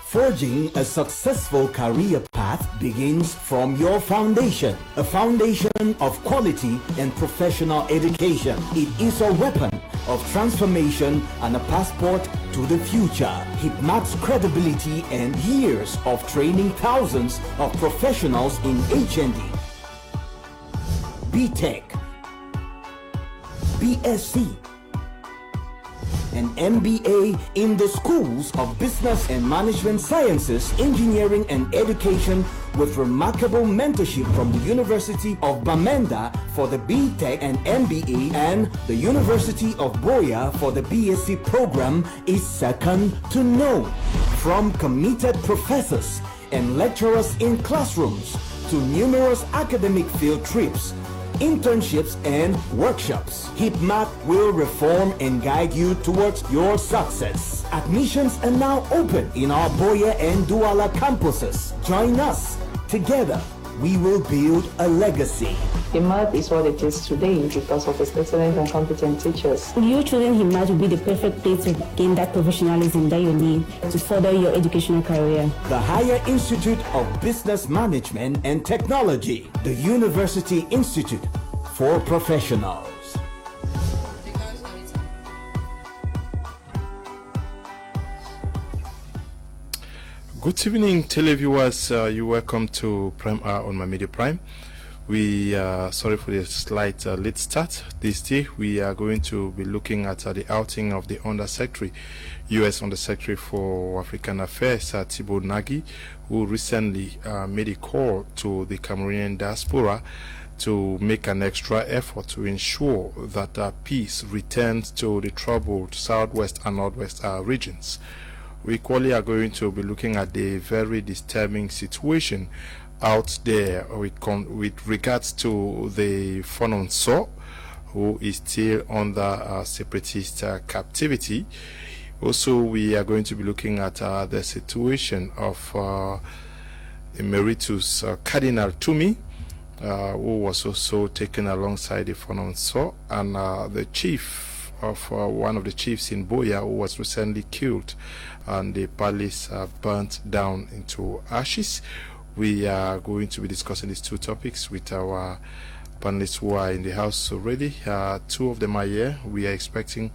Forging a successful career path begins from your foundation, a foundation of quality and professional education. It is a weapon of transformation and a passport to the future. Hipmat's credibility and years of training thousands of professionals in HND, BTech, BSc, and MBA in the schools of business and management sciences, engineering and education, with remarkable mentorship from the University of Bamenda for the BTech and MBA and the University of Boya for the BSc program is second to none. From committed professors and lecturers in classrooms to numerous academic field trips, internships and workshops, Hipmat will reform and guide you towards your success. Admissions are now open in our Boya and Douala campuses. Join us. Together, we will build a legacy. Hipmat is what it is today because of its excellent and competent teachers. You choosing Hipmat will be the perfect place to gain that professionalism that you need to further your educational career. The Higher Institute of Business Management and Technology, the University Institute for Professionals. Good evening, televiewers. You're welcome to Prime Hour on My Media Prime. We are sorry for the slight late start. This day we are going to be looking at the outing of the Undersecretary, U.S. Undersecretary for African Affairs, Thibault Nagy, who recently made a call to the Cameroonian diaspora to make an extra effort to ensure that peace returns to the troubled southwest and northwest regions. We equally are going to be looking at the very disturbing situation out there with regards to the Fononso, who is still under separatist captivity. Also, we are going to be looking at the situation of Emeritus Cardinal Tumi, who was also taken alongside the Fononso, and the chief of one of the chiefs in Boya, who was recently killed and the palace burnt down into ashes. We are going to be discussing these two topics with our panelists who are in the house already. Two of them are here. We are expecting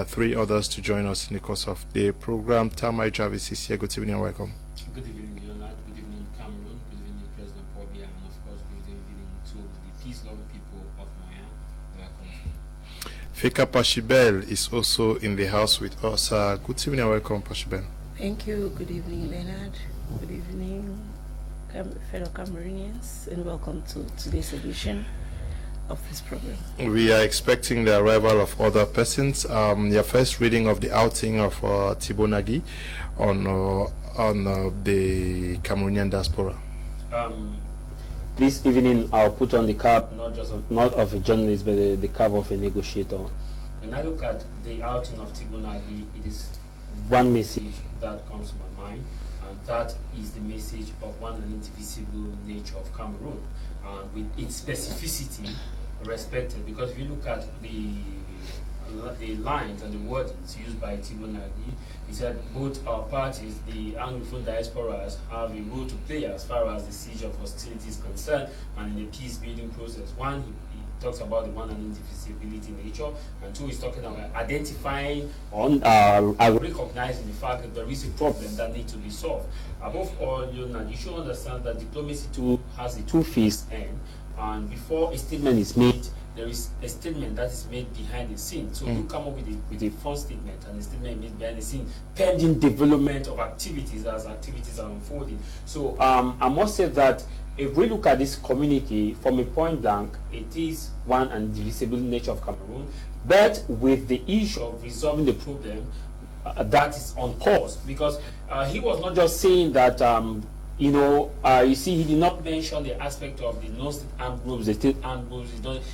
three others to join us in the course of the program. Tamai Jarvis is here. Good evening and welcome. Good evening, Leonard. Good evening, Cameroon. Good evening, President Pobia. And of course, good evening to the peace-loving people of Maya. Welcome. Feka Pashibel is also in the house with us. Good evening and welcome, Pashibel. Thank you. Good evening, Leonard. Good evening, fellow Cameroonians, and welcome to today's edition of this program. We are expecting the arrival of other persons. Your first reading of the outing of Thibault Nagy on the Cameroonian diaspora. This evening, I'll put on the cap not of a journalist, but the cap of a negotiator. When I look at the outing of Thibault Nagy, it is one message that comes to my mind, and that is the message of one and indivisible nature of Cameroon, with its specificity respected. Because if you look at the lines and the wordings used by Thibault Nagy, he said both our parties, the Anglophone diasporas, have a role to play as far as the siege of hostility is concerned and in the peace building process. One, he talks about the one and indivisibility nature, and two, he's talking about identifying on recognizing the fact that there is a problem that needs to be solved. Above all, you should understand that diplomacy too has a two-faced end, and before a statement is made, there is a statement that is made behind the scene. So you come up with a first statement and a statement made behind the scene, pending development of activities as activities are unfolding. So I must say that if we look at this community from a point blank, it is one and indivisible nature of Cameroon, but with the issue of resolving the problem that is on course, because he was not just saying that you know, you see, he did not mention the aspect of the non-state armed groups, the state armed groups.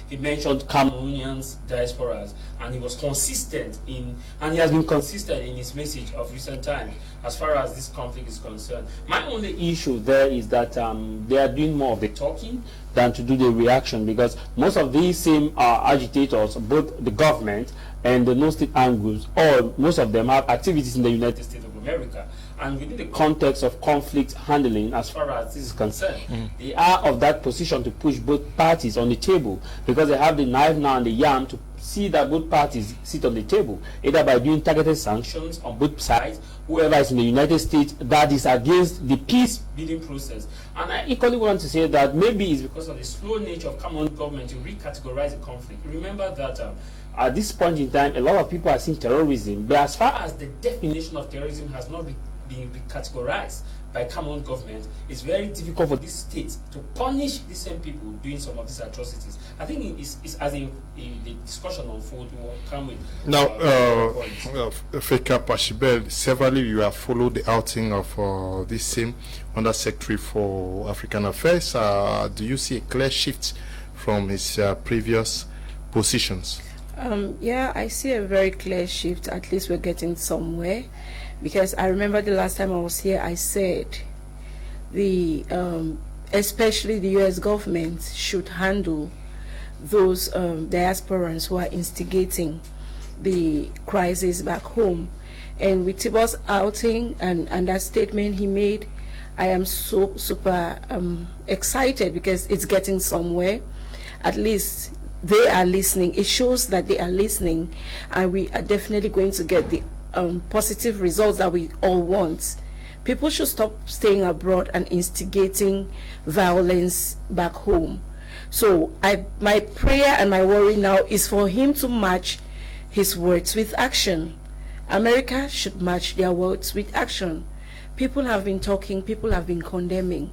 He mentioned Cameroonians, diasporas, and he was consistent in, and he has been consistent in his message of recent times as far as this conflict is concerned. My only issue there is that they are doing more of the talking than to do the reaction, because most of these same agitators, both the government and the non-state armed groups, or most of them have activities in the United States of America. And within the context of conflict handling, as far as this is concerned, they are of that position to push both parties on the table, because they have the knife now and the yam to see that both parties sit on the table, either by doing targeted sanctions on both sides, whoever is in the United States that is against the peace building process. And I equally want to say that maybe it's because of the slow nature of Cameroon government to recategorize the conflict. Remember that at this point in time, a lot of people are seeing terrorism, but as far as the definition of terrorism has not been recategorized by Cameroon government, it's very difficult for this state to punish the same people doing some of these atrocities. I think it's as in the discussion on food will come with. Now, Fcfa Pashibel, severally you have followed the outing of this same Under Secretary for African Affairs. Do you see a clear shift from his previous positions? Yeah, I see a very clear shift. At least we're getting somewhere. Because I remember the last time I was here, I said especially the U.S. government should handle those diasporans who are instigating the crisis back home. And with Tibor's outing and that statement he made, I am so super excited, because it's getting somewhere. At least they are listening. It shows that they are listening, and we are definitely going to get the positive results that we all want. People should stop staying abroad and instigating violence back home. So my prayer and my worry now is for him to match his words with action. America should match their words with action. People have been talking, people have been condemning.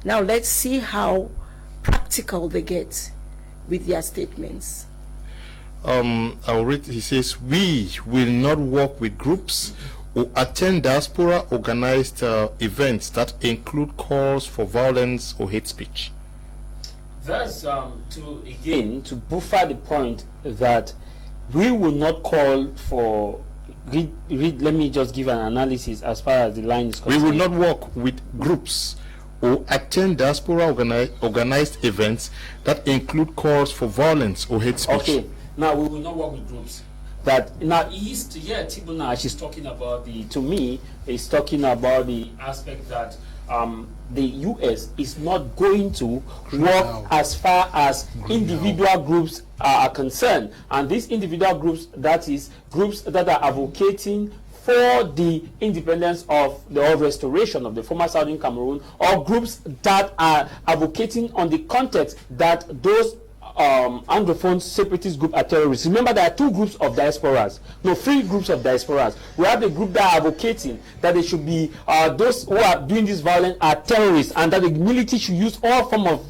Now let's see how practical they get with their statements. I'll read. He says, we will not work with groups who attend diaspora organized events that include calls for violence or hate speech. That's to buffer the point that we will not call for let me just give an analysis as far as the line is concerned. We will not work with groups who attend diaspora organized events that include calls for violence or hate speech. Okay. Now we will not work with groups. That now Tibuna, she's talking about is talking about the aspect that the US is not going to work as far as individual groups are concerned, and these individual groups, that is groups that are advocating for the independence of the restoration of the former Southern Cameroon, or groups that are advocating on the context that those Anglophone separatist group are terrorists. Remember, there are 2 groups of diasporas, 3 groups of diasporas. We have the group that are advocating that they should be those who are doing this violence are terrorists, and that the military should use all form of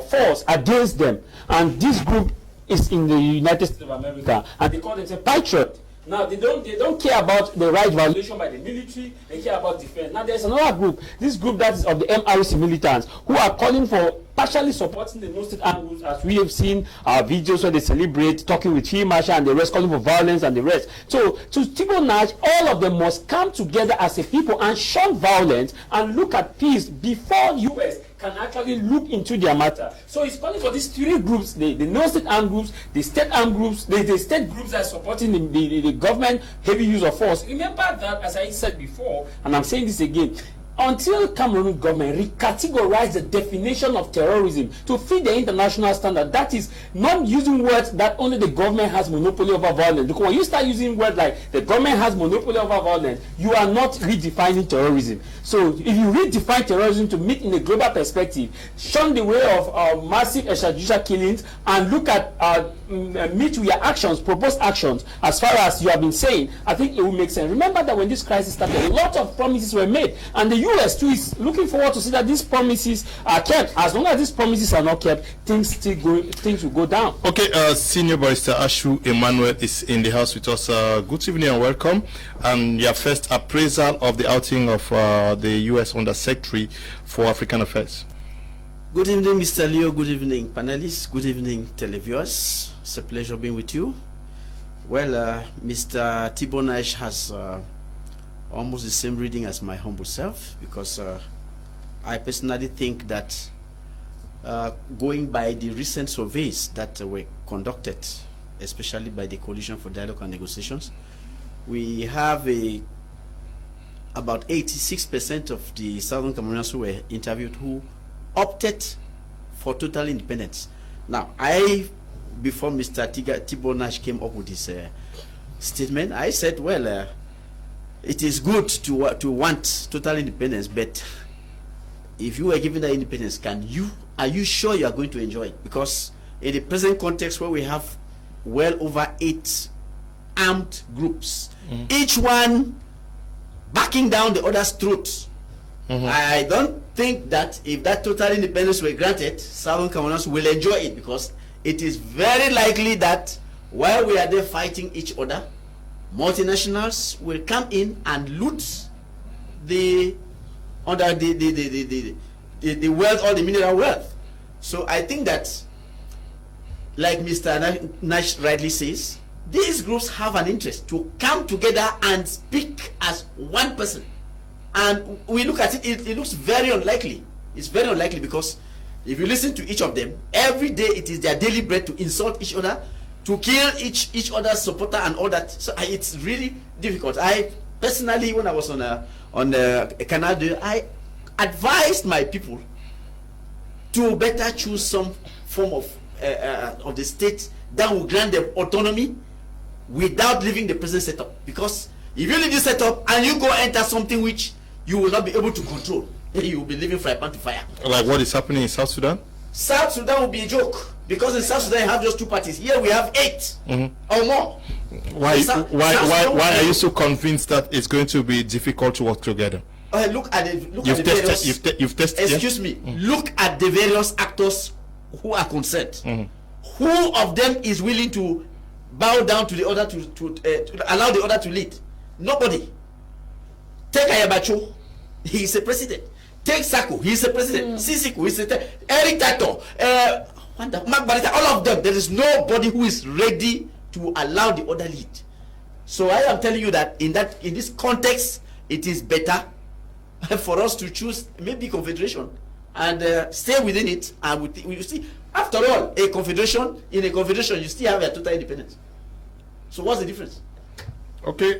force against them. And this group is in the United States of America, and they call themselves patriot. Now they don't care about the right violation by the military. They care about defense. Now there's another group, this group that is of the MRC militants, who are calling for partially supporting the non-state armed groups, as we have seen videos where they celebrate, talking with Field Marshal and the rest, calling for violence and the rest. So to Tibo Nash, all of them must come together as a people and shun violence and look at peace before US can actually look into their matter. So it's calling for these 3 groups, the non-state armed groups, the state armed groups, the state groups that are supporting the government heavy use of force. Remember that, as I said before, and I'm saying this again, until Cameroon government recategorize the definition of terrorism to fit the international standard, that is not using words that only the government has monopoly over violence. Because when you start using words like the government has monopoly over violence, you are not redefining terrorism. So if you redefine terrorism to meet in a global perspective, shun the way of massive extrajudicial killings, and look at meet with your actions, proposed actions, as far as you have been saying, I think it will make sense. Remember that when this crisis started, a lot of promises were made, and the US too is looking forward to see that these promises are kept. As long as these promises are not kept, things will go down. Okay, Senior Barrister Ashu Emmanuel is in the house with us. Good evening and welcome. And your first appraisal of the outing of the US Under Secretary for African Affairs. Good evening, Mr. Leo. Good evening, panelists. Good evening, televiewers. It's a pleasure being with you. Well, Mr. Thibault Nash has almost the same reading as my humble self, because I personally think that going by the recent surveys that were conducted, especially by the Coalition for Dialogue and Negotiations, we have about 86% of the Southern Cameroonians who were interviewed who opted for total independence. Now, before Mr. Thibault Nash came up with this statement, I said, well, it is good to want total independence, but if you were given that independence, are you sure you are going to enjoy it? Because in the present context where we have well over 8 armed groups, each one backing down the other's throat, I don't think that if that total independence were granted, Southern Cameroonians will enjoy it, because it is very likely that while we are there fighting each other, multinationals will come in and loot the wealth, or the mineral wealth. So I think that, like Mr. Nash rightly says, these groups have an interest to come together and speak as one person. And we look at it, it looks very unlikely. It's very unlikely, because if you listen to each of them, every day it is their daily bread to insult each other, to kill each other's supporter and all that. So it's really difficult. I personally, when I was on Canada, I advised my people to better choose some form of the state that will grant them autonomy without leaving the present setup. Because if you leave this setup and you go enter something which you will not be able to control, you will be living fry pan to fire. Like what is happening in South Sudan? South Sudan will be a joke, because in South Sudan you have just 2 parties. Here we have 8 or more. Why are you so convinced that it's going to be difficult to work together? Look at the you've tested. Excuse me. Look at the various actors who are concerned. Who of them is willing to bow down to the other to allow the other to lead? Nobody. Take Ayabacho, he is a president. Take Sako, he is a president. Sisiku, he is a Eric Tato, Mark Barita, all of them. There is nobody who is ready to allow the other lead. So I am telling you that in this context, it is better for us to choose maybe confederation and stay within it. And we see, after all, in a confederation, you still have a total independence. So what's the difference? Okay,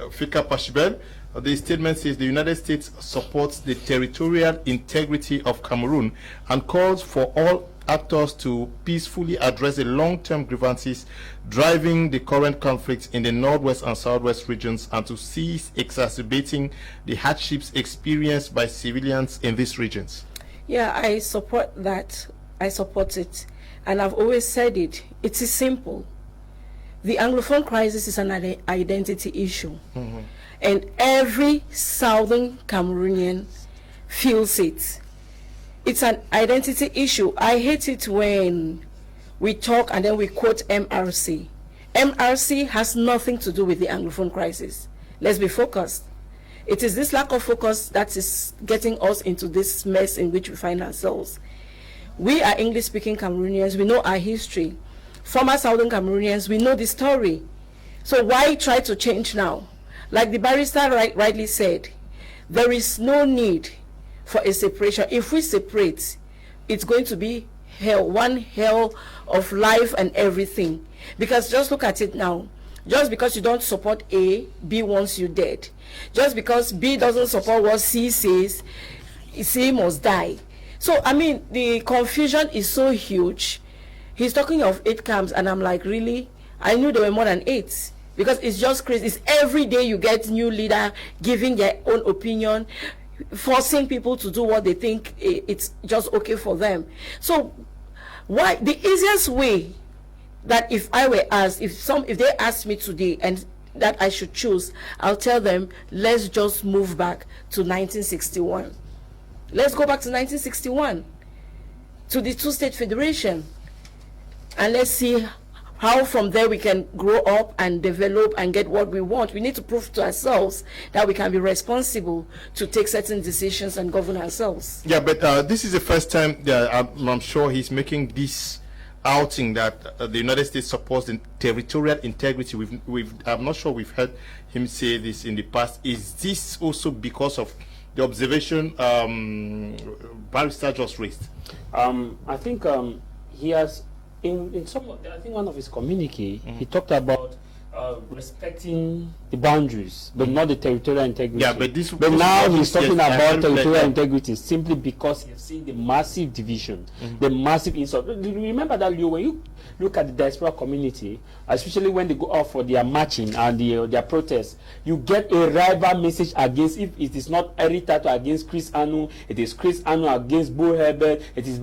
Fika Pashibel. The statement says the United States supports the territorial integrity of Cameroon and calls for all actors to peacefully address the long-term grievances driving the current conflicts in the northwest and southwest regions, and to cease exacerbating the hardships experienced by civilians in these regions. Yeah, I support that. I support it. And I've always said it. It is simple. The Anglophone crisis is an identity issue. And every Southern Cameroonian feels it. It's an identity issue. I hate it when we talk and then we quote MRC. MRC has nothing to do with the Anglophone crisis. Let's be focused. It is this lack of focus that is getting us into this mess in which we find ourselves. We are English-speaking Cameroonians. We know our history. Former Southern Cameroonians, we know the story. So why try to change now? Like the barrister rightly said, there is no need for a separation. If we separate, it's going to be hell, one hell of life and everything. Because just look at it now. Just because you don't support A, B wants you dead. Just because B doesn't support what C says, C must die. So, I mean, the confusion is so huge. He's talking of 8 camps, and I'm like, really? I knew there were more than 8. Because it's just crazy. It's every day you get new leader giving their own opinion, forcing people to do what they think it's just okay for them. So the easiest way that if I were asked, if they asked me today and that I should choose, I'll tell them, let's just move back to 1961. Let's go back to 1961, to the two-state federation, and let's see how from there we can grow up and develop and get what we want. We need to prove to ourselves that we can be responsible to take certain decisions and govern ourselves. Yeah, but this is the first time that I'm sure he's making this outing that the United States supports the territorial integrity. I'm not sure we've heard him say this in the past. Is this also because of the observation Barrister just raised? I think he has, in some of I think one of his communique, he talked about respecting the boundaries, but not the territorial integrity. Yeah, but now he's talking about territorial integrity simply because he's seen the massive division, the massive insult. Remember that, Leo, when you look at the diaspora community, especially when they go out for their marching and their protests, you get a rival message against, if it is not Eric Tato against Chris Anu, it is Chris Anu against Bo Herbert, it is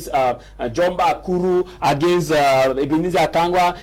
John Bakuru against Ebenezer Akangwa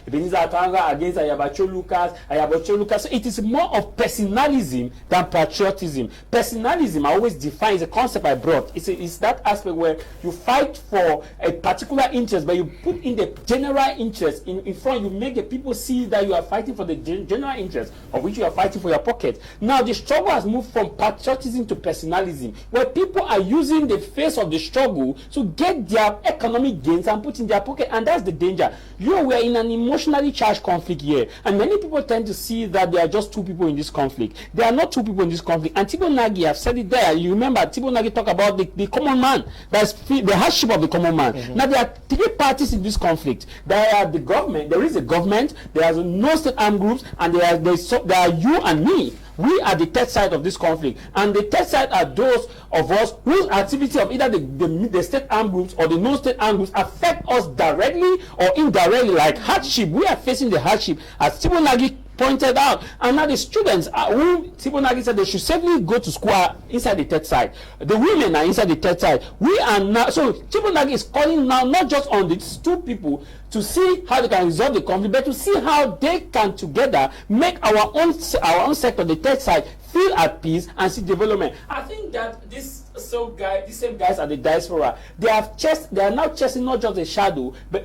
against Ayabacho Lucas. So it is more of personalism than patriotism. Personalism, I always define, is a concept I brought. It's that aspect where you fight for a particular interest, but you put in the general interest in front. You make the people see that you are fighting for the general interest, of which you are fighting for your pocket. Now the struggle has moved from patriotism to personalism, where people are using the face of the struggle to get their economic gains and put in their pocket, and that's the danger. We're in an emotionally charged conflict here, and many people tend to see that there are just two people in this conflict. There are not two people in this conflict, and Tibo Nagy, I've said it there. You remember Tibo Nagy talk about the common man, that's the hardship of the common man. Now there are three parties in this conflict. There are the government, there is a government, there are no state armed groups, and there are you and me. We are the third side of this conflict, and the third side are those of us whose activity of either the state armed groups or the non-state armed groups affect us directly or indirectly, like hardship. We are facing the hardship, as Tibo Nagy pointed out, and now the students who Tibo Nagy said they should safely go to school are inside the third side. The women are inside the third side. We are now, so Tibo Nagy is calling now not just on these two people to see how they can resolve the conflict, but to see how they can together make our own sector, the third side, feel at peace and see development. I think that these same guys at the diaspora, they are now chasing not just a shadow, but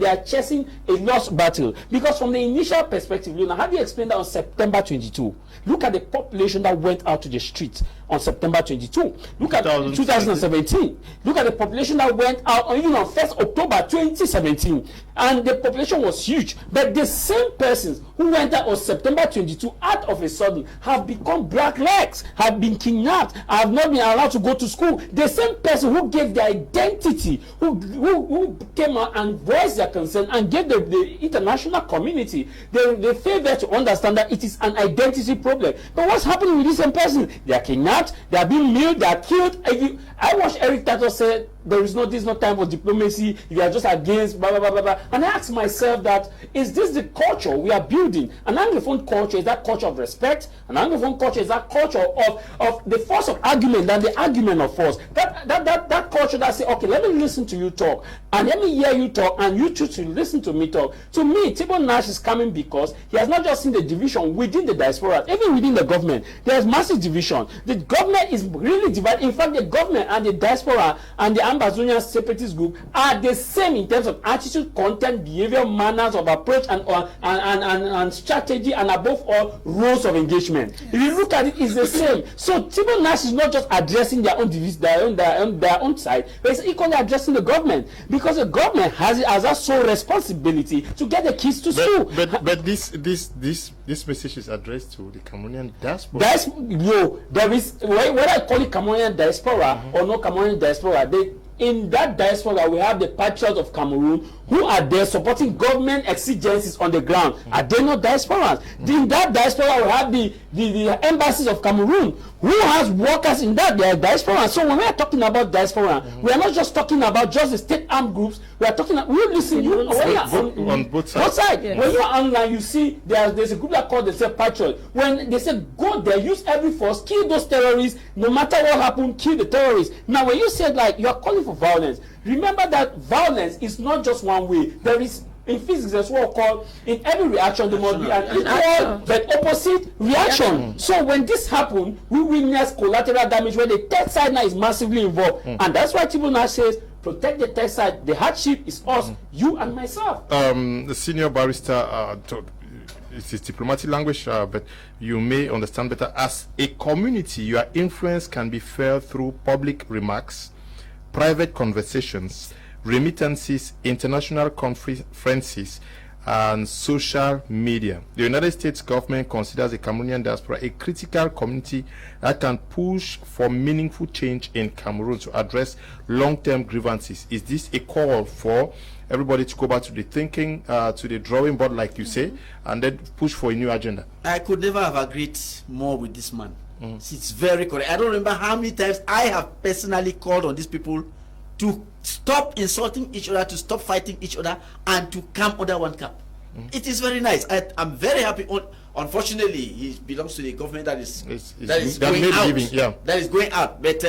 they are chasing a lost battle. Because from the initial perspective, how do you explain that on September 22? Look at the population that went out to the streets on September 22. Look at 2017. Look at the population that went out even on 1st October 2017. And the population was huge. But the same persons who went out on September 22 out of a sudden have become blacklegs, have been kidnapped, have not been allowed to go to school. The same person who gave their identity, who came out and voiced their concern and gave the international community the favor to understand that it is an identity problem. But what's happening with this same person? They are kidnapped, they are being mailed, they are killed. I watched Eric Tato say this is not time for diplomacy, you are just against blah blah blah blah blah. And I asked myself that, is this the culture we are building? An Anglophone culture is that culture of respect. An Anglophone culture is that culture of the force of argument than the argument of force. That culture that say, okay, let me listen to you talk, and let me hear you talk, and you choose to listen to me talk. To me, Tibo Nash is coming because he has not just seen the division within the diaspora, even within the government. There is massive division. The government is really divided. In fact, the government and the diaspora and the Ambazonian separatist group are the same in terms of attitude, content, behavior, manners of approach, and strategy, and above all, roles of engagement. If you look at it, it's the same. So Tibo Nash is not just addressing their own side, but it's equally addressing the government, because the government has a sole responsibility to get the kids to school. But this message is addressed to the Cameroonian diaspora. There is, whether I call it Cameroonian diaspora or no Cameroonian diaspora, in that diaspora we have the patriots of Cameroon who are there supporting government exigencies on the ground. Are they not diasporans? In that diaspora we have the embassies of Cameroon who has workers in that. They are diasporans. So when we are talking about diaspora, we are not just talking about just the state armed groups. We are talking. On both sides. Yeah. When you are online, you see there's a group that called themselves patriots. When they say go there, use every force, kill those terrorists. No matter what happens, kill the terrorists. Now, when you said like you are calling for violence, remember that violence is not just one way. There is in physics there's what called in every reaction there must be an equal but opposite reaction. So when this happens, we witness collateral damage where the third side now is massively involved, and that's why Tibo now says protect the third side. The hardship is us, you and myself. The senior barrister, it is diplomatic language, but you may understand better. As a community, your influence can be felt through public remarks, private conversations, remittances, international conferences, and social media. The United States government considers the Cameroonian diaspora a critical community that can push for meaningful change in Cameroon to address long-term grievances. Is this a call for everybody to go back to the thinking, to the drawing board, like you say, and then push for a new agenda? I could never have agreed more with this man. It's very correct. I don't remember how many times I have personally called on these people to stop insulting each other, to stop fighting each other, and to come under one cap. It is very nice. I'm very happy. Unfortunately, he belongs to the government that is going out. That is going out. But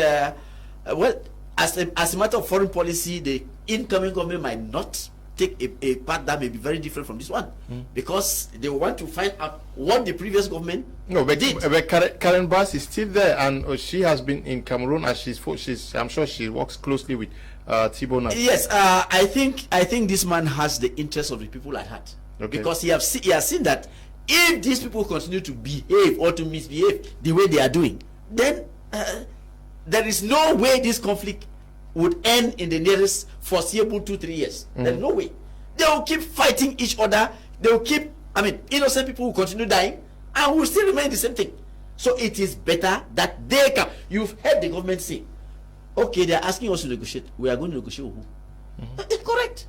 well, as a matter of foreign policy, the incoming government might not take a path that may be very different from this one, because they want to find out what the previous government did. But Karen Bass is still there, and she has been in Cameroon, and I'm sure she works closely with Tibo now. Yes, I think this man has the interest of the people at heart, because he has seen that if these people continue to behave or to misbehave the way they are doing, then there is no way this conflict would end in the nearest foreseeable 2-3 years. There's no way. They will keep fighting each other. They will keep, innocent people will continue dying and will still remain the same thing. So it is better that they come. You've heard the government say, okay, they're asking us to negotiate. We are going to negotiate with who? It's correct.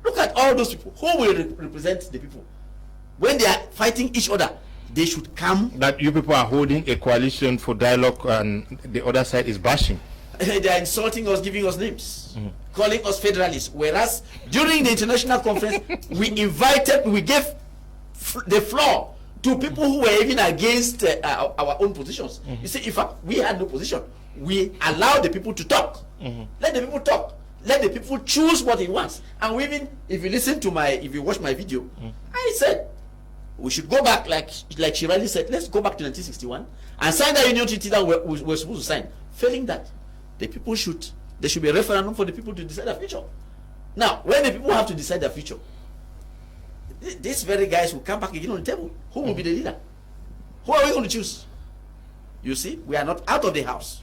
Look at all those people. Who will represent the people? When they are fighting each other, they should come. That you people are holding a coalition for dialogue and the other side is bashing. They are insulting us, giving us names, calling us federalists. Whereas during the international conference, we gave the floor to people who were even against our own positions. You see, in fact, we had no position. We allowed the people to talk. Let the people talk. Let the people choose what he wants. And we even, if you watch my video, I said we should go back, like Shirali said, let's go back to 1961 and sign the union treaty that we're supposed to sign. Failing that, there should be a referendum for the people to decide their future. Now, when the people have to decide their future, these very guys will come back again on the table. Who will be the leader? Who are we going to choose? You see, we are not out of the house.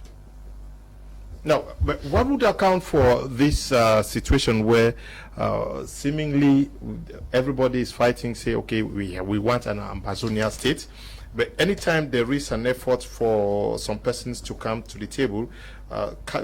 Now, but what would account for this situation where seemingly everybody is fighting, say, okay, we want an Ambazonia state, but anytime there is an effort for some persons to come to the table,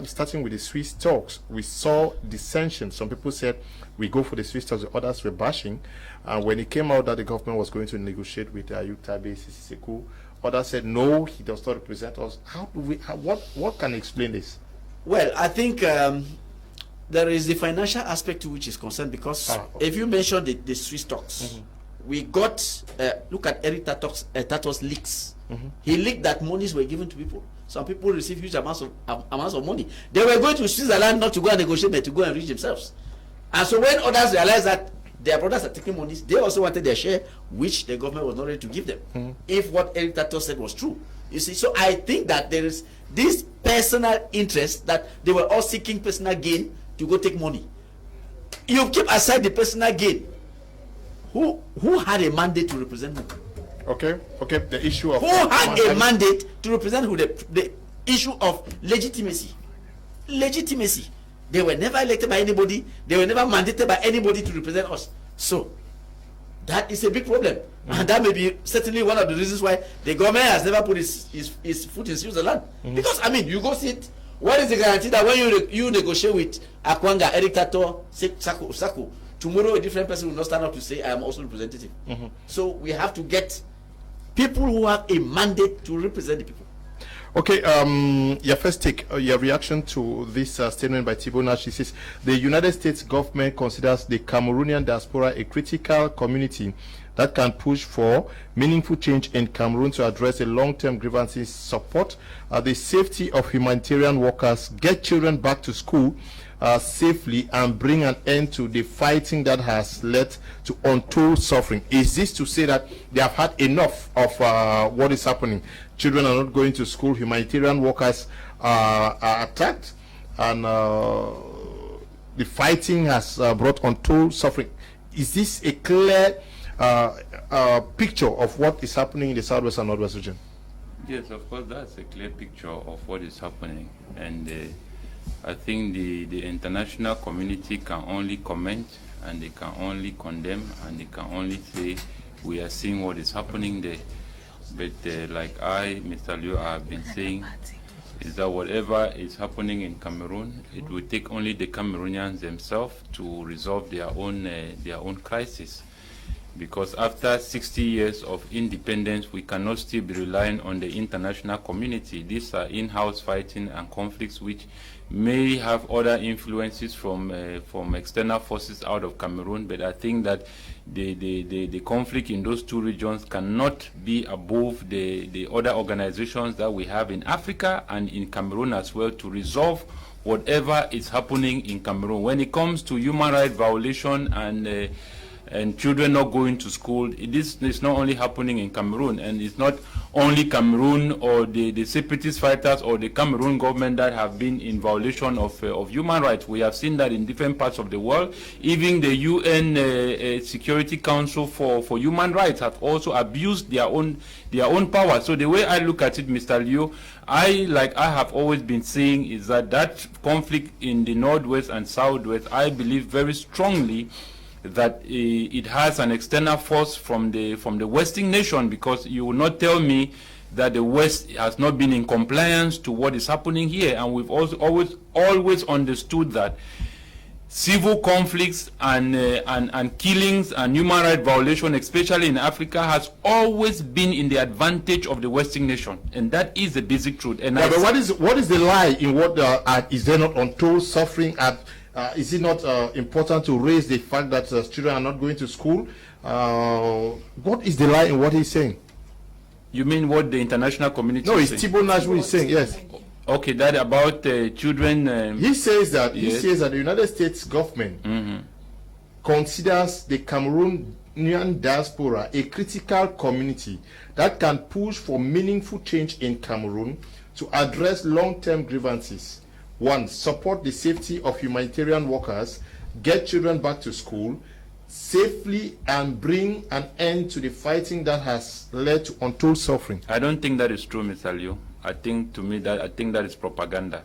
starting with the Swiss talks, we saw dissension. Some people said we go for the Swiss talks, the others were bashing. And when it came out that the government was going to negotiate with Ayuk Tabe, Sisi Sekou, others said no, he does not represent us. What can explain this? Well, I think there is the financial aspect to which is concerned, because if you mention the Swiss talks, we got, look at Eric Tato's leaks. He leaked that monies were given to people. Some people received huge amounts of money. They were going to Switzerland not to go and negotiate, but to go and reach themselves. And so when others realized that their brothers are taking monies, they also wanted their share, which the government was not ready to give them. If what Eric Tato said was true. You see, so I think that there is this personal interest, that they were all seeking personal gain to go take money. You keep aside the personal gain. Who had a mandate to represent who? Okay. The issue of who had a mandate to represent who? The issue of legitimacy. They were never elected by anybody. They were never mandated by anybody to represent us. So that is a big problem, and that may be certainly one of the reasons why the government has never put his foot in Switzerland. Because you go see it. What is the guarantee that when you negotiate with Akwanga, Eric Tato, Sako, tomorrow a different person will not stand up to say I am also representative? So we have to get people who have a mandate to represent the people. Okay, your first take, your reaction to this statement by Tibo Nash. He says the United States government considers the Cameroonian diaspora a critical community that can push for meaningful change in Cameroon to address the long-term grievances, support the safety of humanitarian workers, get children back to school safely, and bring an end to the fighting that has led to untold suffering. Is this to say that they have had enough of what is happening? Children are not going to school, humanitarian workers are attacked, and the fighting has brought untold suffering. Is this a clear picture of what is happening in the Southwest and Northwest region? Yes, of course, that's a clear picture of what is happening. And I think the international community can only comment, and they can only condemn, and they can only say we are seeing what is happening there. But like Mr. Liu, have been saying, is that whatever is happening in Cameroon, it will take only the Cameroonians themselves to resolve their own crisis. Because after 60 years of independence, we cannot still be relying on the international community. These are in-house fighting and conflicts which may have other influences from external forces out of Cameroon, but I think that the conflict in those two regions cannot be above the other organizations that we have in Africa and in Cameroon as well to resolve whatever is happening in Cameroon. When it comes to human rights violation and children not going to school, this is not only happening in Cameroon, and it's not only Cameroon or the separatist fighters or the Cameroon government that have been in violation of human rights. We have seen that in different parts of the world. Even the UN Security Council for Human Rights have also abused their own power. So the way I look at it, Mr. Liu, I have always been saying, is that conflict in the Northwest and Southwest, I believe very strongly that it has an external force from the Western nation, because you will not tell me that the West has not been in compliance to what is happening here. And we've also always understood that civil conflicts and killings and human rights violation, especially in Africa, has always been in the advantage of the Western nation, and that is the basic truth. And but what is the lie in what is there not untold suffering at? Is it not important to raise the fact that children are not going to school? What is the lie in what he's saying? You mean what the international community is saying? No, it's Thibault Nash who is saying, yes. Okay, that about children... he says that yes. He says that the United States government considers the Cameroonian diaspora a critical community that can push for meaningful change in Cameroon to address long-term grievances. 1. Support the safety of humanitarian workers, get children back to school safely, and bring an end to the fighting that has led to untold suffering. I don't think that is true, Mr. Liu. I think that is propaganda,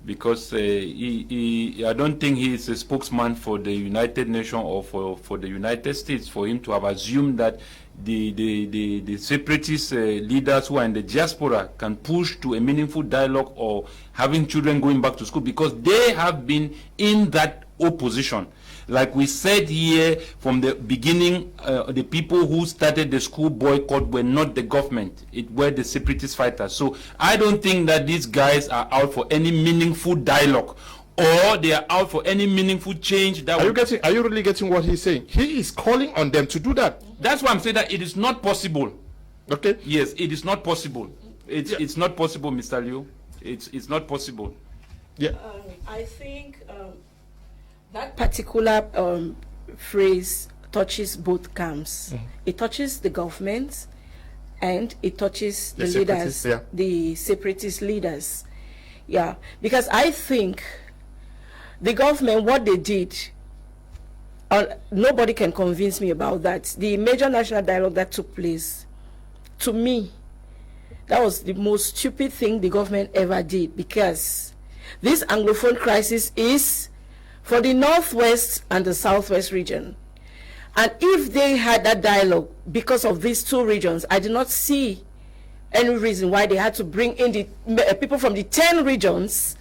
because I don't think he is a spokesman for the United Nations or for the United States for him to have assumed that the separatist leaders who are in the diaspora can push to a meaningful dialogue or having children going back to school, because they have been in that opposition. Like we said here from the beginning, the people who started the school boycott were not the government, it were the separatist fighters. So I don't think that these guys are out for any meaningful dialogue, or they are out for any meaningful change. Are you really getting what he's saying? He is calling on them to do that. That's why I'm saying that it is not possible. Okay. Yes, it is not possible. It's not possible, Mr. Liu. It's not possible. Yeah. I think that particular phrase touches both camps. It touches the government, and it touches the leaders, the separatist leaders. Yeah, because I think the government, what they did, nobody can convince me about that. The major national dialogue that took place, to me, that was the most stupid thing the government ever did, because this Anglophone crisis is for the Northwest and the Southwest region. And if they had that dialogue because of these two regions, I do not see any reason why they had to bring in the people from the 10 regions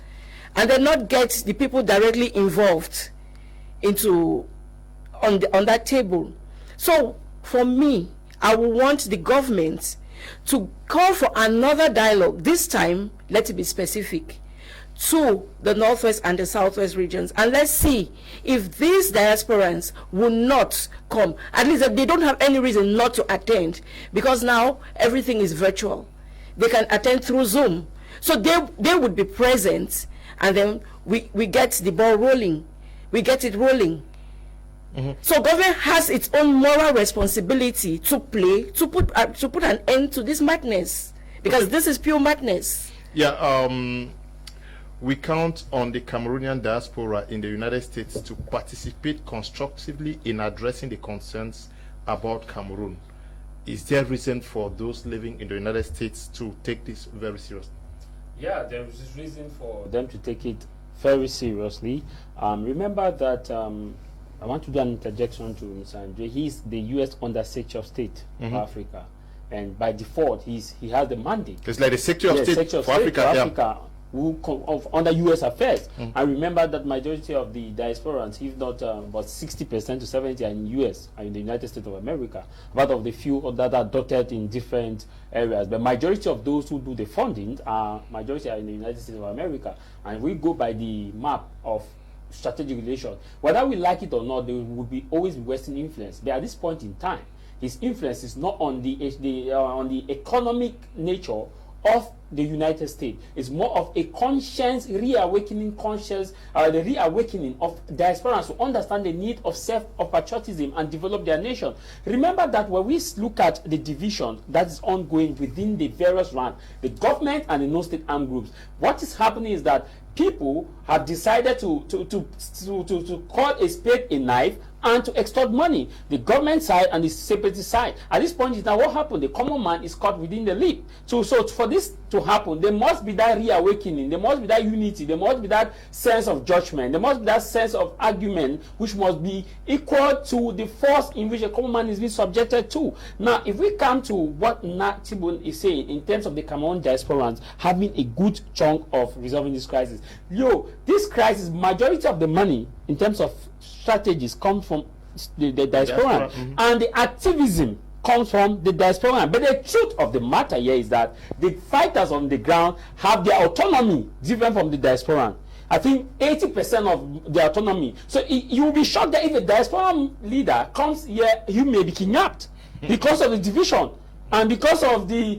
and then not get the people directly involved on that table. So for me, I would want the government to call for another dialogue. This time, let it be specific, to the northwest and the southwest regions, and let's see if these diasporans will not come. At least if they don't have any reason not to attend, because now everything is virtual. They can attend through Zoom. So they would be present, and then we get the ball rolling. We get it rolling. So government has its own moral responsibility to play, to put an end to this madness, because this is pure madness. Yeah, we count on the Cameroonian diaspora in the United States to participate constructively in addressing the concerns about Cameroon. Is there reason for those living in the United States to take this very seriously? Yeah, there is reason for them to take it very seriously. Remember that I want to do an interjection to Mr. Andre. He's the U.S. Undersecretary of State for Africa, and by default, he has the mandate. It's like the Secretary of State for Africa. Under U.S. affairs. I remember that majority of the diasporans, if not about 60% to 70%, are in U.S. are in the United States of America. Part of the few that are dotted in different areas, but majority of those who do the funding majority are in the United States of America. And we go by the map of strategic relations. Whether we like it or not, there will be always be Western influence. But at this point in time, his influence is not on the economic nature of the United States. It's more of a conscience, reawakening conscience, the reawakening of diasporans to understand the need of patriotism and develop their nation. Remember that when we look at the division that is ongoing within the various ranks, the government and the non-state armed groups, what is happening is that people have decided to call a spade a knife and to extort money. The government side and the separatist side. At this point in time, what happened? The common man is caught within the leap. So for this to happen, there must be that reawakening, there must be that unity, there must be that sense of judgment, there must be that sense of argument, which must be equal to the force in which a common man is being subjected to. Now, if we come to what Nat Tibun is saying in terms of the Cameroon diasporans having a good chunk of resolving this crisis, this crisis, majority of the money in terms of strategies comes from the diaspora, and the activism comes from the diaspora. But the truth of the matter here is that the fighters on the ground have their autonomy different from the diaspora. I think 80% of the autonomy. So you will be shocked that if a diaspora leader comes here, you may be kidnapped because of the division. And because of the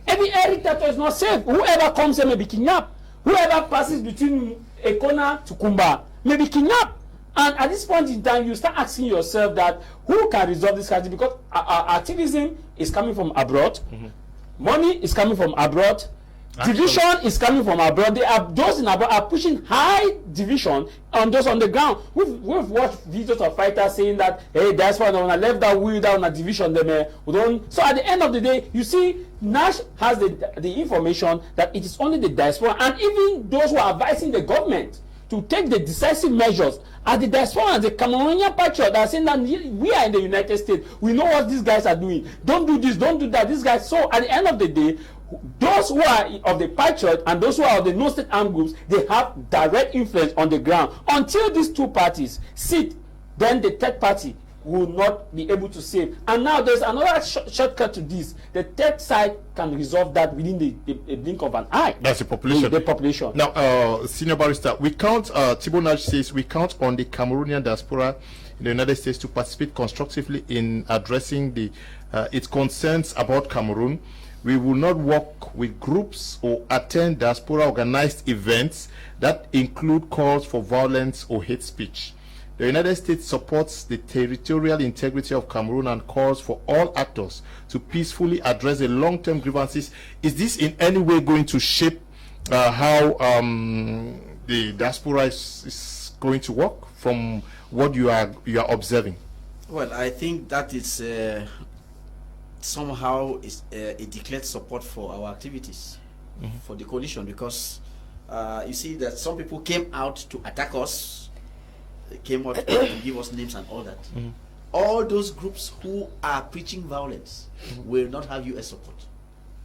every territory is not safe. Whoever comes here may be kidnapped. Whoever passes between Ekona to Kumba may be kidnapped. And at this point in time, you start asking yourself that who can resolve this crisis? Because activism is coming from abroad, money is coming from abroad, division is coming from abroad. Those in abroad are pushing high division on those on the ground. We've watched videos of fighters saying that, hey, that's why when I left that wheel down a division, we don't. So at the end of the day, you see, Nash has the information that it is only the diaspora, and even those who are advising the government to take the decisive measures are the diaspora and the Cameroonian patriots that are saying that we are in the United States. We know what these guys are doing. Don't do this, don't do that. These guys. So at the end of the day, those who are of the patriot and those who are of the non-state armed groups, they have direct influence on the ground. Until these two parties sit, then the third party will not be able to save. And now there's another shortcut to this. The third side can resolve that within the blink of an eye. That's the population. The population. Now, Senior Barrister, we count, Tibonage says, we count on the Cameroonian diaspora in the United States to participate constructively in addressing its concerns about Cameroon. We will not work with groups or attend diaspora organized events that include calls for violence or hate speech. The United States supports the territorial integrity of Cameroon and calls for all actors to peacefully address the long-term grievances. Is this in any way going to shape how the diaspora is going to work from what you are observing? Well, I think that is somehow is a declared support for our activities, for the coalition, because you see that some people came out to attack us, came out to give us names and all that. All those groups who are preaching violence will not have US support.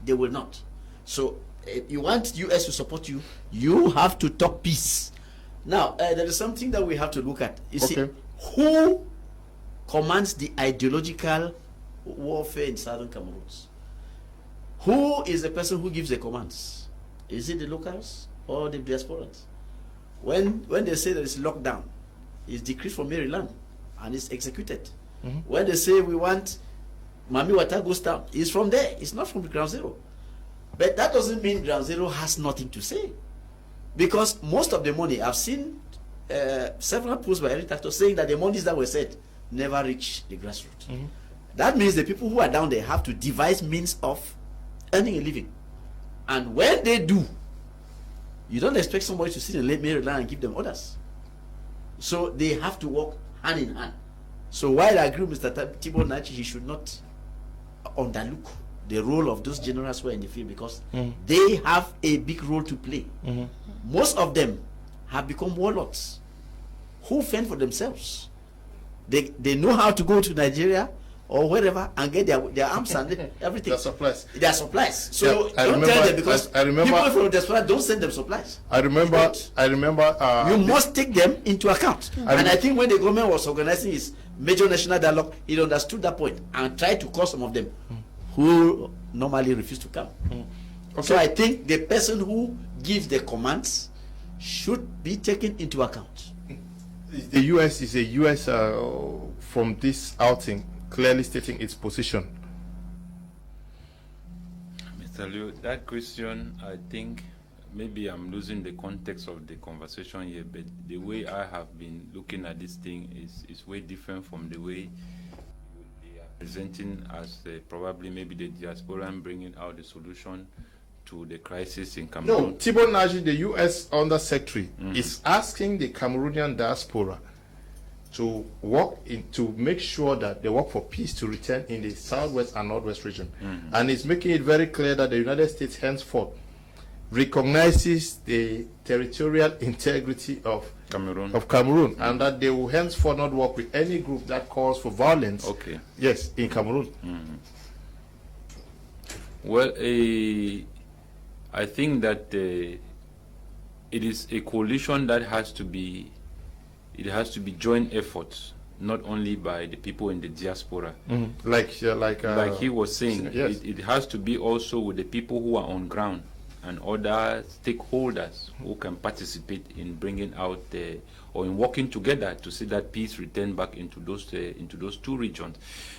They will not. So if you want US to support you, you have to talk peace. Now, there is something that we have to look at. You see, who commands the ideological warfare in southern Cameroon? Who is the person who gives the commands? Is it the locals or the diasporans? When they say there is lockdown, it's decreed from Maryland and it's executed. When they say we want Mami Water goes down, it's from there. It's not from the ground zero. But that doesn't mean ground zero has nothing to say. Because most of the money, I've seen several posts by Eric Tactor saying that the monies that were said never reach the grassroots. That means the people who are down there have to devise means of earning a living. And when they do, you don't expect somebody to sit in Maryland and give them orders. So they have to work hand in hand. So while I agree with Mr. Thibault Nachi, he should not underlook the role of those generals who are in the field, because they have a big role to play. Most of them have become warlords who fend for themselves. They know how to go to Nigeria or wherever and get their arms and everything. Their supplies. Their supplies. So yeah, don't tell them, because I remember, people from the diaspora don't send them supplies. I remember. You must take them into account. And I think when the government was organizing its major national dialogue, it understood that point and tried to call some of them who normally refuse to come. Okay. So I think the person who gives the commands should be taken into account. The U.S. is a U.S. From this outing clearly stating its position. Mr. Leo, that question, I think maybe I'm losing the context of the conversation here, but the way I have been looking at this thing is way different from the way they are presenting as probably maybe the diaspora bringing out the solution to the crisis in Cameroon. No, Thibault Naji, the U.S. Undersecretary, is asking the Cameroonian diaspora to to make sure that they work for peace to return in the southwest and northwest region. And it's making it very clear that the United States henceforth recognizes the territorial integrity of Cameroon, and that they will henceforth not work with any group that calls for violence. Okay. Yes, in Cameroon. Well, I think that it is a coalition that has to be joint efforts, not only by the people in the diaspora. Like he was saying, yes. it has to be also with the people who are on ground and other stakeholders who can participate in bringing out or in working together to see that peace return back into those two regions.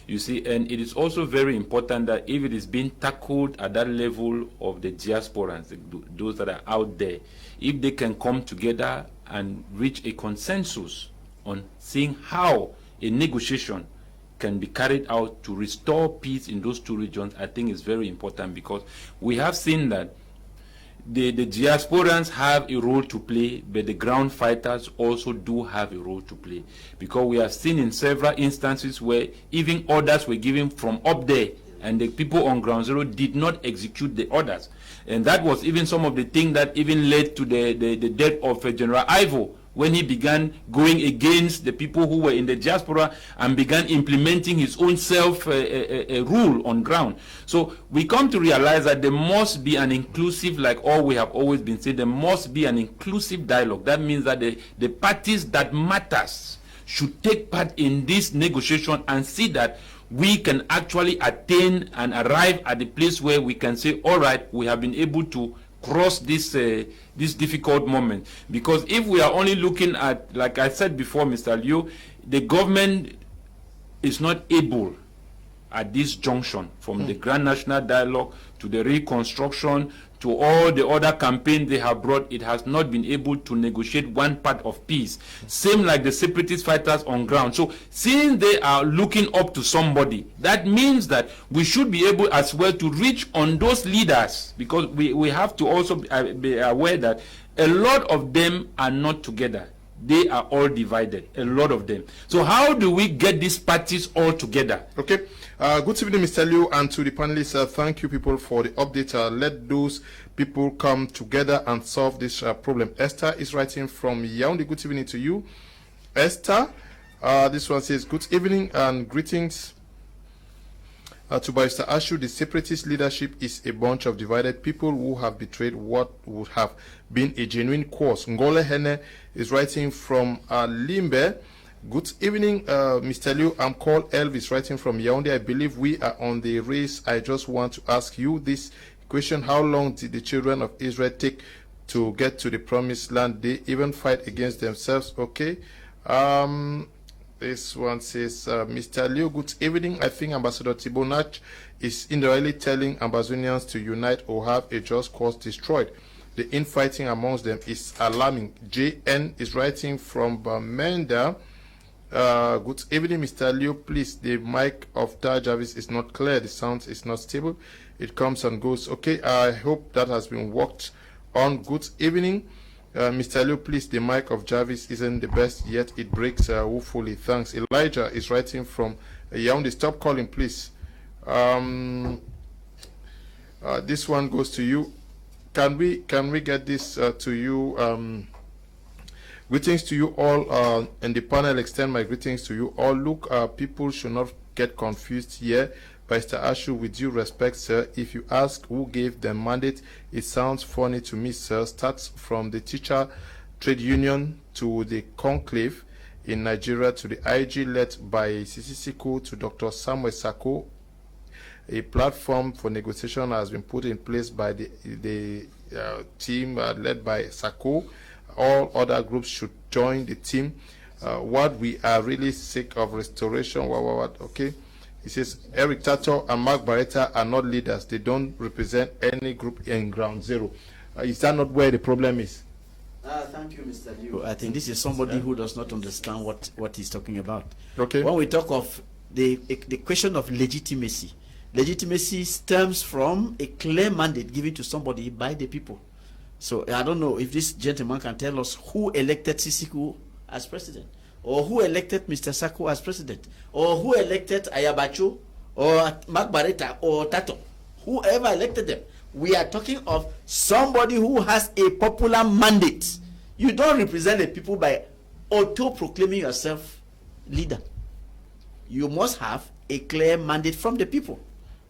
You see, and it is also very important that if it is being tackled at that level of the diasporans, those that are out there, if they can come together and reach a consensus on seeing how a negotiation can be carried out to restore peace in those two regions, I think is very important, because we have seen that the diasporans have a role to play, but the ground fighters also do have a role to play, because we have seen in several instances where even orders were given from up there and the people on ground zero did not execute the orders. And that was even some of the things that even led to the death of General Ivo, when he began going against the people who were in the diaspora and began implementing his own self-rule on ground. So we come to realize that there must be an inclusive, like all we have always been saying, there must be an inclusive dialogue. That means that the parties that matters should take part in this negotiation and see that we can actually attain and arrive at the place where we can say, all right, we have been able to cross this difficult moment. Because if we are only looking at, like I said before, Mr. Liu, the government is not able at this junction, from the Grand National Dialogue to the reconstruction to all the other campaigns they have brought, it has not been able to negotiate one part of peace. Same like the separatist fighters on ground. So since they are looking up to somebody, that means that we should be able as well to reach on those leaders, because we have to also be aware that a lot of them are not together. They are all divided, a lot of them. So how do we get these parties all together? Okay. Good evening, Mr. Liu, and to the panelists. Thank you, people, for the update. Let those people come together and solve this problem. Esther is writing from Yaoundé. Good evening to you, Esther. This one says, good evening and greetings to Barrister Ashu. The separatist leadership is a bunch of divided people who have betrayed what would have been a genuine cause. Ngole Hene is writing from Limbe. Good evening, Mr. Liu. I'm called Elvis, writing from Yaoundé. I believe we are on the race. I just want to ask you this Question: how long did the children of Israel take to get to the promised land? They even fight against themselves. Okay. This one says, Mr. Leo, good evening. I think Ambassador Tibonach is indirectly telling Ambazonians to unite or have a just cause destroyed. The infighting amongst them is alarming. JN is writing from Bamenda. Good evening, Mr. Leo. Please, the mic of Tar Jarvis is not clear. The sound is not stable. It comes and goes. Okay, I hope that has been worked on. Good evening. Mr. Leo, please, the mic of Jarvis isn't the best yet. It breaks woefully. Thanks. Elijah is writing from Yaoundé. Stop calling, please. This one goes to you. Can we get this to you? Greetings to you all, and the panel extend my greetings to you all. Look, people should not get confused here. Mr. Ashu, with due respect, sir, if you ask who gave them mandate, it sounds funny to me, sir. Starts from the teacher trade union to the conclave in Nigeria to the IG led by Sisiko to Dr. Samuel Sako. A platform for negotiation has been put in place by the team led by Sako. All other groups should join the team. What we are really sick of restoration. Okay. He says Eric Tato and Mark Barretta are not leaders. They don't represent any group in ground zero. Is that not where the problem is? Thank you, Mr. Liu. I think this is somebody who does not understand what he's talking about. Okay. When we talk of the question of legitimacy, legitimacy stems from a clear mandate given to somebody by the people. So I don't know if this gentleman can tell us who elected Sisiku as president, or who elected Mr. Sako as president, or who elected Ayabacho, or Mark Barretta, or Tato, whoever elected them. We are talking of somebody who has a popular mandate. You don't represent the people by auto-proclaiming yourself leader. You must have a clear mandate from the people.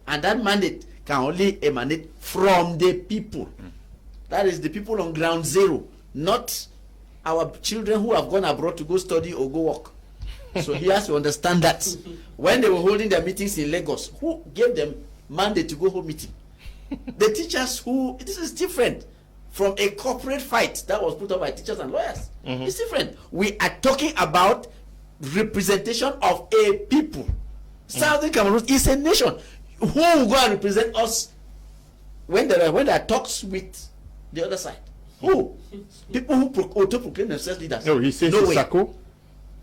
And that mandate can only emanate from the people. That is the people on ground zero, not our children who have gone abroad to go study or go work. So he has to understand that. When they were holding their meetings in Lagos, who gave them mandate to go home meeting? The teachers who, this is different from a corporate fight that was put up by teachers and lawyers. It's different. We are talking about representation of a people. Southern Cameroon is a nation. Who will go and represent us when there are talks with the other side? Who? People who auto-proclaim themselves leaders. No, he says no Sako.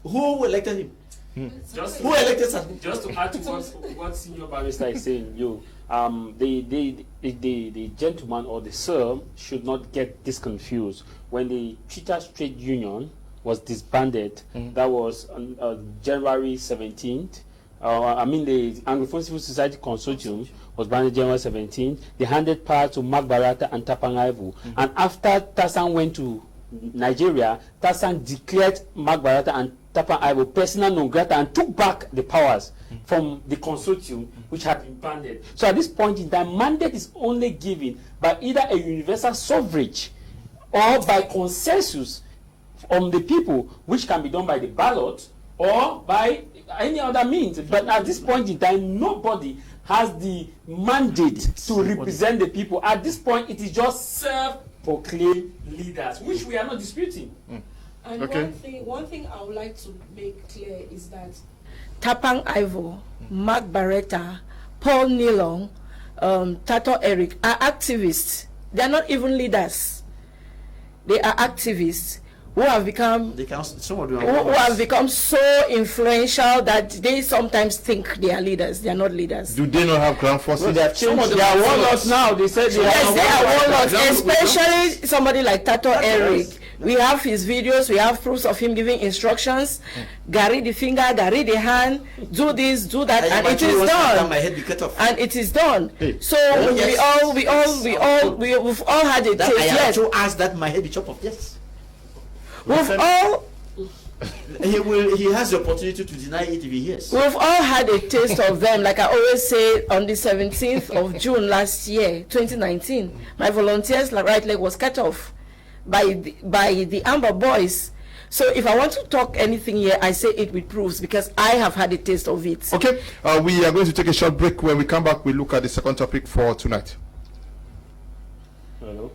Who elected him? Who elected Sako? Just to add to what Senior Barrister is saying, the gentleman or the sir should not get this confused. When the Teachers Trade Union was disbanded, that was on January 17th. The Anglophone Civil Society Consortium was banded January 17th. They handed power to Mark Barretta and Tapangaivu. And after Tassan went to Nigeria, Tassan declared Mark Barretta and Tapangaivu persona non grata and took back the powers from the consortium which had been banded. So at this point in time, mandate is only given by either a universal suffrage or by consensus on the people, which can be done by the ballot or by any other means. But at this point in time, nobody has the mandate to represent the people. At this point, it is just self-proclaimed leaders, which we are not disputing. And one thing I would like to make clear is that Tapang Ivo, Mark Barretta, Paul Nilong, Tato Eric are activists. They are not even leaders. They are activists who have become so influential that they sometimes think they are leaders. They are not leaders. Do they not have ground forces? Well, they have changed. They are warlords now. They said they are warlords, especially somebody like Tato Eric. We have his videos. We have proofs of him giving instructions. Gary the finger, Gary the hand. Do this, do that, and it is done. And it is done. Hey. So we've all had a taste. I actually asked that my head be chopped off. Yes. We've all. He has the opportunity to deny it if he hears. We've all had a taste of them. Like I always say, on the 17th of June last year, 2019, my volunteer's right leg was cut off by the Amber Boys. So if I want to talk anything here, I say it with proofs because I have had a taste of it. Okay, we are going to take a short break. When we come back, we look at the second topic for tonight. Hello.